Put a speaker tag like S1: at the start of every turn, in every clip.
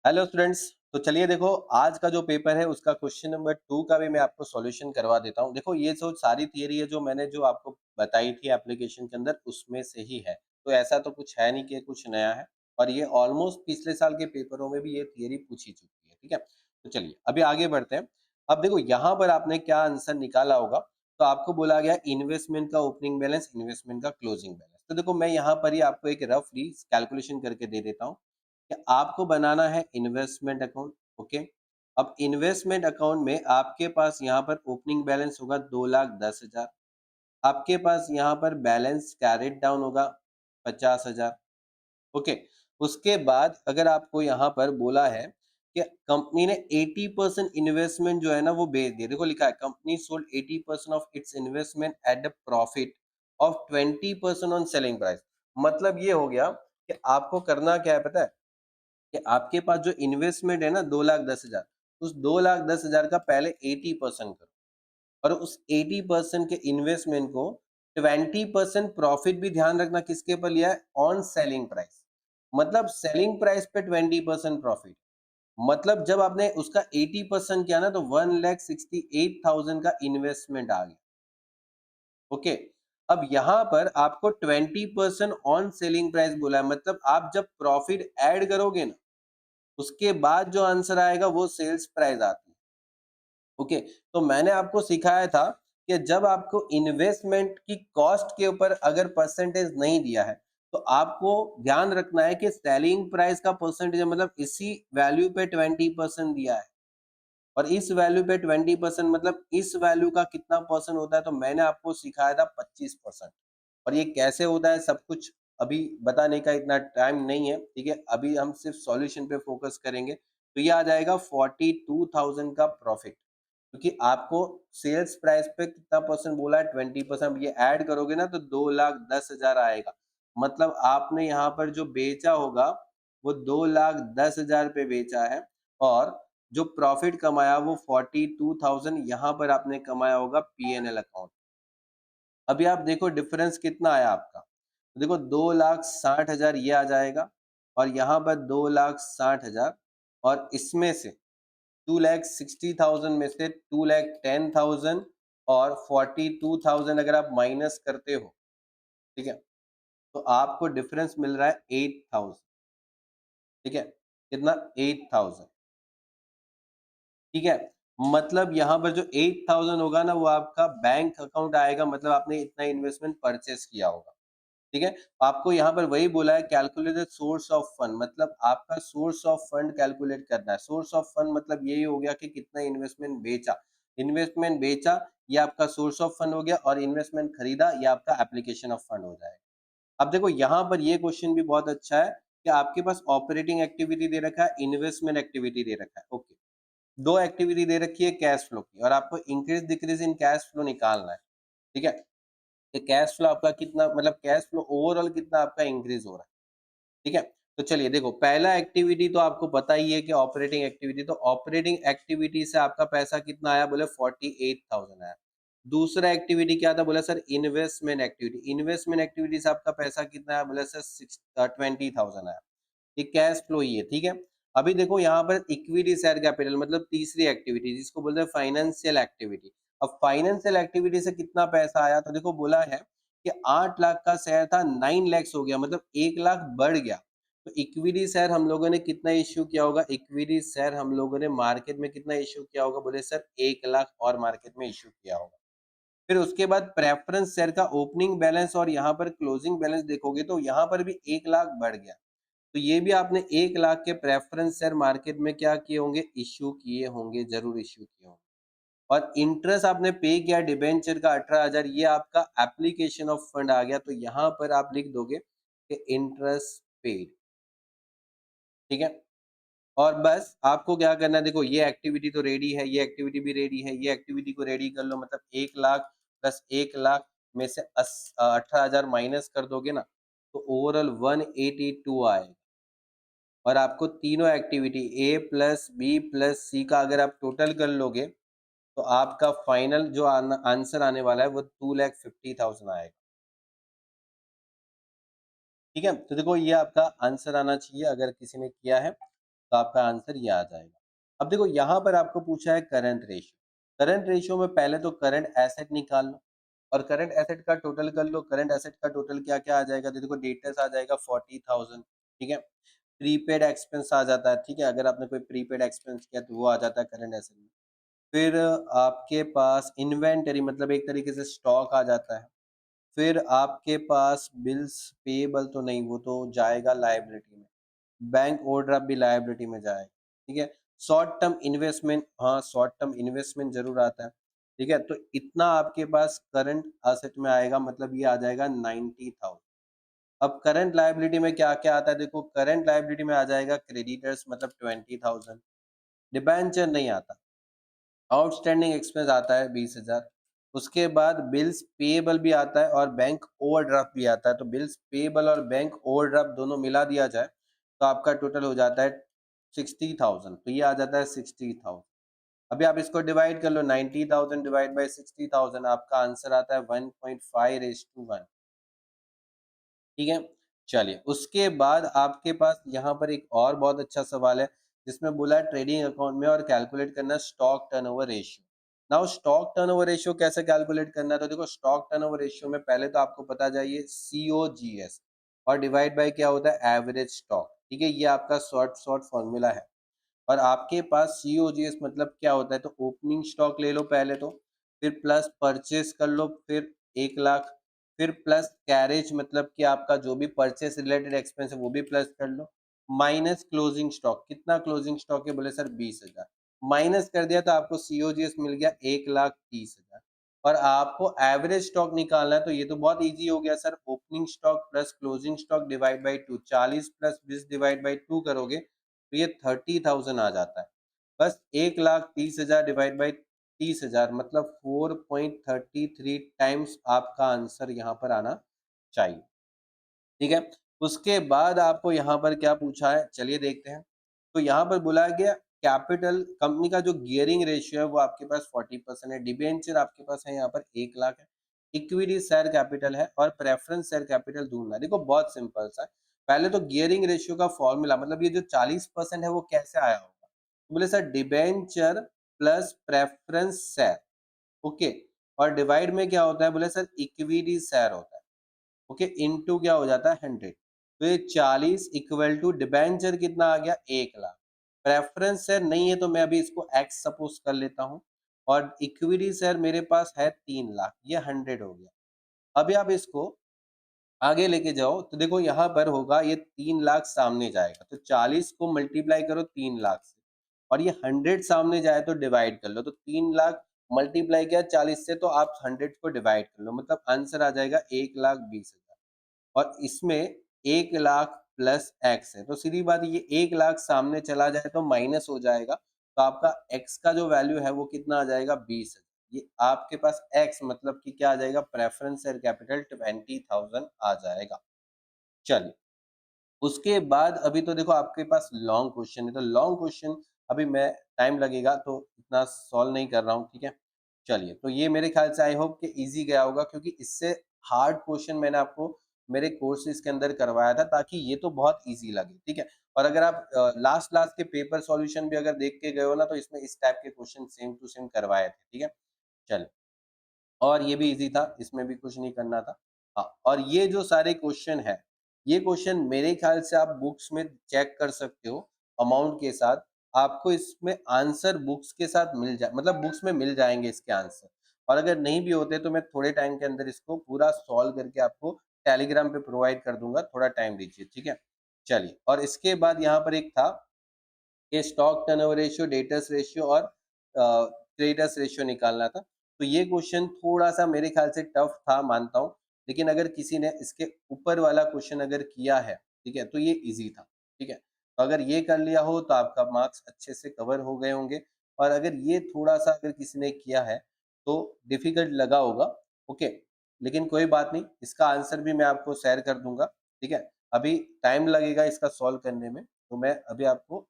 S1: Hello students. तो चलिए देखो, आज का जो पेपर है उसका क्वेश्चन नंबर 2 का भी मैं आपको सॉल्यूशन करवा देता हूँ। देखो, ये जो सारी थियरी है जो आपको बताई थी एप्लीकेशन के अंदर, उसमें से ही है। तो ऐसा तो कुछ है नहीं कि कुछ नया है, और ये ऑलमोस्ट पिछले साल के पेपरों में भी ये थियरी पूछी चुकी है। ठीक है, तो चलिए अभी आगे बढ़ते हैं। अब देखो, यहाँ पर आपने क्या आंसर निकाला होगा। तो आपको बोला गया इन्वेस्टमेंट का ओपनिंग बैलेंस, इन्वेस्टमेंट का क्लोजिंग बैलेंस। तो देखो, मैं यहाँ पर ही आपको एक रफली कैलकुलेशन करके दे देता हूँ कि आपको बनाना है इन्वेस्टमेंट अकाउंट। ओके, अब इन्वेस्टमेंट अकाउंट में आपके पास यहाँ पर ओपनिंग बैलेंस होगा 2,10,000। आपके पास यहाँ पर बैलेंस कैरेट डाउन होगा 50,000। ओके, उसके बाद अगर आपको यहाँ पर बोला है कि कंपनी ने 80% इन्वेस्टमेंट जो है ना वो बेच दिया। देखो, लिखा है company sold 80% of its investment at the profit of 20% on selling price. मतलब ये हो गया कि आपको करना क्या है पता है, कि आपके पास जो इन्वेस्टमेंट है ना 2,10,000, उस 2,10,000 का पहले 80% करो, और उस 80% के इन्वेस्टमेंट को 20% प्रॉफिट भी ध्यान रखना किसके पर लिया है, ऑन सेलिंग प्राइस। मतलब सेलिंग प्राइस पे 20% प्रॉफिट। मतलब जब आपने उसका 80% किया ना, तो 1,68,000 का इन्वेस्टमेंट आ गया। ओके, अब यहाँ पर आपको 20% ऑन सेलिंग प्राइस बोला है, मतलब आप जब प्रॉफिट ऐड करोगे ना, उसके बाद जो आंसर आएगा वो सेल्स प्राइस आती है। ओके, तो मैंने आपको सिखाया था कि जब आपको इन्वेस्टमेंट की कॉस्ट के ऊपर अगर परसेंटेज नहीं दिया है, तो आपको ध्यान रखना है कि सेलिंग प्राइस का परसेंटेज, मतलब इसी वैल्यू पे 20% दिया है, और इस वैल्यू पे 20% मतलब इस वैल्यू का कितना परसेंट होता है, तो मैंने आपको सिखाया था 25%। और ये कैसे होता है सब कुछ अभी बताने का इतना टाइम नहीं है। ठीक है, अभी हम सिर्फ सॉल्यूशन पे फोकस करेंगे। तो ये आ जाएगा 42,000 का प्रॉफिट, क्योंकि आपको सेल्स प्राइस पे कितना परसेंट बोला है, 20%। ये ऐड करोगे ना तो 2,10,000 आएगा। मतलब आपने यहाँ पर जो बेचा होगा वो 2,10,000 पे बेचा है, और जो प्रॉफिट कमाया वो 42,000 यहाँ पर आपने कमाया होगा पीएनएल अकाउंट। अभी आप देखो डिफरेंस कितना आया आपका। तो देखो, 2,60,000 ये आ जाएगा, और यहाँ पर 2,60,000, और इसमें से 2,60,000 में से 2,10,000 और 42,000 अगर आप माइनस करते हो, ठीक है, तो आपको डिफरेंस मिल रहा है 8,000। ठीक है, कितना, 8,000। ठीक है, मतलब यहाँ पर जो 8,000 होगा ना वो आपका बैंक अकाउंट आएगा, मतलब आपने इतना इन्वेस्टमेंट परचेस किया होगा। ठीक है, आपको यहाँ पर वही बोला है calculate the source of fund, मतलब आपका सोर्स ऑफ फंड कैलकुलेट करना है। सोर्स ऑफ फंड मतलब यही हो गया कि कितना इन्वेस्टमेंट बेचा। इन्वेस्टमेंट बेचा, ये आपका सोर्स ऑफ फंड हो गया, और इन्वेस्टमेंट खरीदा, ये आपका एप्लीकेशन ऑफ फंड हो जाएगा। अब देखो, यहाँ पर ये क्वेश्चन भी बहुत अच्छा है कि आपके पास ऑपरेटिंग एक्टिविटी दे रखा है, इन्वेस्टमेंट एक्टिविटी दे रखा है। ओके, दो एक्टिविटी दे रखी है कैश फ्लो की, और आपको increase decrease in cash flow निकालना है। ठीक है, कि कैश फ्लो आपका कितना, मतलब कैश फ्लो ओवरऑल कितना आपका इंक्रीज हो रहा है। ठीक है, तो चलिए देखो, पहला एक्टिविटी तो आपको पता ही है कि ऑपरेटिंग एक्टिविटी, तो ऑपरेटिंग एक्टिविटी से आपका पैसा कितना आया, बोले 48,000 आया। दूसरा एक्टिविटी क्या था, बोला sir investment activity. Investment activity से आपका पैसा कितना आया, बोला सर 20,000 आया। ये कैश फ्लो ही है। ठीक है, अभी देखो यहाँ पर इक्विटी शेयर कैपिटल, मतलब तीसरी एक्टिविटी जिसको बोलते हैं फाइनेंशियल एक्टिविटी। अब फाइनेंशियल एक्टिविटी से कितना पैसा आया, तो देखो बोला है कि 8 लाख का शेयर था, 9 लाख हो गया, मतलब 1 लाख बढ़ गया। तो इक्विटी शेयर हम लोगों ने कितना इश्यू किया होगा, इक्विटी शेयर हम लोगों ने मार्केट में कितना इश्यू किया होगा, बोले सर 1 लाख और मार्केट में इश्यू किया होगा। फिर उसके बाद प्रेफरेंस शेयर का ओपनिंग बैलेंस और यहाँ पर क्लोजिंग बैलेंस देखोगे तो यहाँ पर भी 1 लाख बढ़ गया। तो ये भी आपने 1 लाख के प्रेफरेंस शेयर मार्केट में क्या किए होंगे, इश्यू किए होंगे, जरूर इश्यू किए होंगे। और इंटरेस्ट आपने पे किया डिबेंचर का 18,000, ये आपका एप्लीकेशन ऑफ फंड आ गया। तो यहाँ पर आप लिख दोगे कि इंटरेस्ट पेड। ठीक है, और बस आपको क्या करना है, देखो ये एक्टिविटी तो रेडी है, ये एक्टिविटी भी रेडी है, ये एक्टिविटी को रेडी कर लो। मतलब 1 लाख प्लस 1 लाख में से 18,000 माइनस कर दोगे ना, तो ओवरऑल 182 आएगा। और आपको तीनों activity A plus B plus C का अगर आप टोटल कर लोगे, तो आपका फाइनल जो आंसर आने वाला है वो 2,50,000 आएगा। ठीक है, तो देखो ये आपका आंसर आना चाहिए अगर किसी ने किया है। तो आपका आंसर ये आ जाएगा। अब देखो यहाँ पर आपको पूछा है करंट रेशियो। करंट रेशियो में पहले तो करंट एसेट निकाल लो और करंट एसेट का टोटल कर लो। करंट एसेट का टोटल क्या-क्या आ जाएगा? तो देखो डेटर्स आ जाएगा 40,000, ठीक है? प्रीपेड एक्सपेंस आ जाता है, ठीक है? अगर आपने कोई प्रीपेड एक्सपेंस किया तो वो आ जाता है करंट एसेट में। फिर आपके पास इन्वेंटरी मतलब एक तरीके से स्टॉक आ जाता है। फिर आपके पास बिल्स पेएबल तो नहीं, वो तो जाएगा लायबिलिटी में। बैंक ओवरड्राफ्ट भी लायबिलिटी में जाएगा, ठीक है? शॉर्ट टर्म इन्वेस्टमेंट, हाँ, शॉर्ट टर्म इन्वेस्टमेंट ज़रूर आता है, ठीक है? तो इतना आपके पास करंट एसेट में आएगा, मतलब ये आ जाएगा 90,000। अब करंट लायबिलिटी में क्या-क्या आता है? देखो करंट लायबिलिटी में आ जाएगा क्रेडिटर्स मतलब 20,000, डिबेंचर नहीं आता। आउटस्टैंडिंग एक्सपेंस आता है 20,000। उसके बाद बिल्स पेएबल भी आता है और बैंक ओवरड्राफ्ट भी आता है। तो बिल्स पेएबल और बैंक ओवरड्राफ्ट दोनों मिला दिया जाए तो आपका टोटल हो जाता है 60,000। तो ये आ जाता है 60,000। अभी आप इसको डिवाइड कर लो, 90,000 डिवाइड बाय 60,000, आपका आंसर आता है 1.5:1। ठीक है? चलिए, उसके बाद आपके पास यहाँ पर एक और बहुत अच्छा सवाल है, जिसमें बोला है ट्रेडिंग अकाउंट में और कैलकुलेट करना है stock turnover ratio. Now stock turnover ratio कैसे कैलकुलेट करना है? तो देखो स्टॉक टर्नओवर रेशियो में पहले तो आपको पता चाहिए सीओजीएस और डिवाइड बाय क्या होता है? Average stock. ठीक है? ये आपका शॉर्ट फॉर्मूला है। और आपके पास सीओजीएस मतलब क्या होता है? तो ओपनिंग स्टॉक ले लो पहले तो, फिर प्लस परचेस कर लो, फिर 1,00,000, फिर प्लस कैरेज मतलब कि आपका जो भी परचेस रिलेटेड एक्सपेंस है वो भी प्लस कर लो, माइनस क्लोजिंग स्टॉक। कितना क्लोजिंग स्टॉक है? बोले सर 20,000। माइनस कर दिया तो आपको सीओजीएस मिल गया 1,30,000। और आपको एवरेज स्टॉक निकालना है तो ये तो बहुत ईजी हो गया sir, opening stock plus closing stock divide by 2, 40 plus 20 divide by 2 करोगे तो ये 30,000 आ जाता है। बस 1,30,000 डिवाइड बाई 30,000 मतलब 4.33 टाइम्स आपका आंसर यहाँ पर आना चाहिए। ठीक है? उसके बाद आपको यहाँ पर क्या पूछा है, चलिए देखते हैं। तो यहाँ पर बोला गया कैपिटल कंपनी का जो गियरिंग रेशियो है वो आपके पास 40% है, डिबेंचर आपके पास है यहाँ पर 1,00,000 है, इक्विटी शेयर कैपिटल है और प्रेफरेंस शेयर कैपिटल ढूँढना है। देखो बहुत सिंपल सा है। पहले तो गियरिंग रेशियो का फॉर्मूला मतलब ये जो 40% है वो कैसे आया होगा? तो बोले sir debenture plus preference share, okay, और डिवाइड में क्या होता है? बोले सर इक्विटी शेयर होता है। ओके, इनटू क्या हो जाता है? 100। तो ये 40 इक्वल टू डिबेंचर कितना आ गया? 1,00,000। प्रेफरेंस शेयर नहीं है तो मैं अभी इसको एक्स सपोज कर लेता हूँ और इक्विटी शेयर मेरे पास है 3,00,000, ये 100 हो गया। अभी आप इसको आगे लेके जाओ तो देखो यहाँ पर होगा ये 3,00,000 सामने जाएगा तो 40 को मल्टीप्लाई करो 3,00,000 से और ये 100 सामने जाए तो डिवाइड कर लो। तो 3,00,000 मल्टीप्लाई किया 40 से तो आप 100 को डिवाइड कर लो, मतलब आंसर आ जाएगा 1,20,000। और इसमें 1,00,000 प्लस एक्स है तो सीधी बात है, ये 1,00,000 सामने चला जाए तो माइनस हो जाएगा तो आपका एक्स का जो वैल्यू है वो कितना आ जाएगा? 20,000। ये आपके पास एक्स मतलब कि क्या आ जाएगा? प्रेफरेंस शेयर कैपिटल 20,000 आ जाएगा। चलिए, उसके बाद अभी तो देखो आपके पास लॉन्ग क्वेश्चन है, तो लॉन्ग क्वेश्चन अभी मैं टाइम लगेगा तो इतना सॉल्व नहीं कर रहा हूँ, ठीक है? चलिए, तो ये मेरे ख्याल से आई होप कि ईज़ी गया होगा क्योंकि इससे हार्ड क्वेश्चन मैंने आपको मेरे कोर्सेज़ के अंदर करवाया था ताकि ये तो बहुत ईज़ी लगे, ठीक है? और अगर आप लास्ट के पेपर सॉल्यूशन भी अगर देख के गए हो ना तो इसमें इस टाइप के क्वेश्चन सेम टू सेम करवाए थे, ठीक है? चलिए। और ये भी ईज़ी था, इसमें भी कुछ नहीं करना था। हाँ, और ये जो सारे क्वेश्चन हैं, ये क्वेश्चन मेरे ख़्याल से आप बुक्स में चेक कर सकते हो अमाउंट के साथ। आपको इसमें आंसर बुक्स के साथ मिल जाए मतलब बुक्स में मिल जाएँगे इसके आंसर। और अगर नहीं भी होते तो मैं थोड़े टाइम के अंदर इसको पूरा सॉल्व करके आपको टेलीग्राम पे प्रोवाइड कर दूँगा, थोड़ा टाइम दीजिए, ठीक है? चलिए, और इसके बाद यहाँ पर एक था ये stock turnover ratio, debtors ratio और क्रेडिटर्स रेशियो निकालना था। तो ये क्वेश्चन थोड़ा-सा मेरे ख्याल से टफ था मानता हूँ, लेकिन अगर किसी ने इसके ऊपर वाला क्वेश्चन अगर किया है, ठीक है? तो ये ईज़ी था, ठीक है? तो अगर ये कर लिया हो तो आपका मार्क्स अच्छे से कवर हो गए होंगे और अगर ये थोड़ा-सा अगर किसी ने किया है, तो डिफ़िकल्ट लगा होगा, ओके? लेकिन कोई बात नहीं, इसका आंसर भी मैं आपको शेयर कर दूँगा, ठीक है? अभी टाइम लगेगा इसका सॉल्व करने में, तो मैं अभी आपको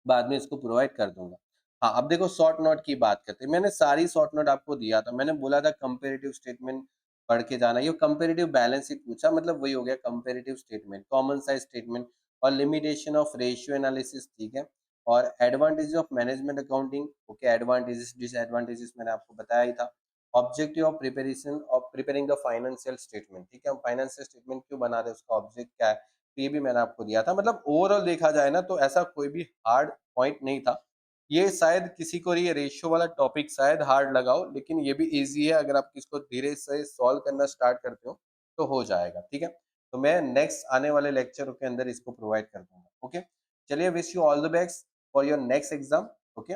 S1: बाद में इसको प्रोवाइड कर दूँगा। हाँ, अब देखो शॉर्ट नोट की बात करते हैं। मैंने सारी शॉर्ट नोट आपको दिया था। मैंने बोला था कंपैरेटिव स्टेटमेंट पढ़ के जाना। ये कंपैरेटिव बैलेंस शीट पूछा मतलब वही हो गया comparative statement, common size statement. और लिमिटेशन ऑफ रेशियो एनालिसिस, ठीक है, और advantage of management accounting, okay, advantages disadvantages मैंने आपको बताया ही था। Objective of preparation of preparing the financial statement, ठीक है, हम फाइनेंशियल स्टेटमेंट क्यों बना रहे हैं, उसका ऑब्जेक्ट क्या है, तो ये भी मैंने आपको दिया था। मतलब ओवरऑल देखा जाए ना तो ऐसा कोई भी हार्ड पॉइंट नहीं था। ये शायद किसी को ये रेशियो वाला टॉपिक शायद हार्ड लगा हो, लेकिन ये भी ईज़ी है, अगर आप इसको धीरे से सॉल्व करना स्टार्ट करते हो, तो हो जाएगा, ठीक है? तो मैं नेक्स्ट आने वाले लेक्चर के अंदर इसको प्रोवाइड कर दूँगा, ओके? चलिए, wish you all the best for your next exam, okay?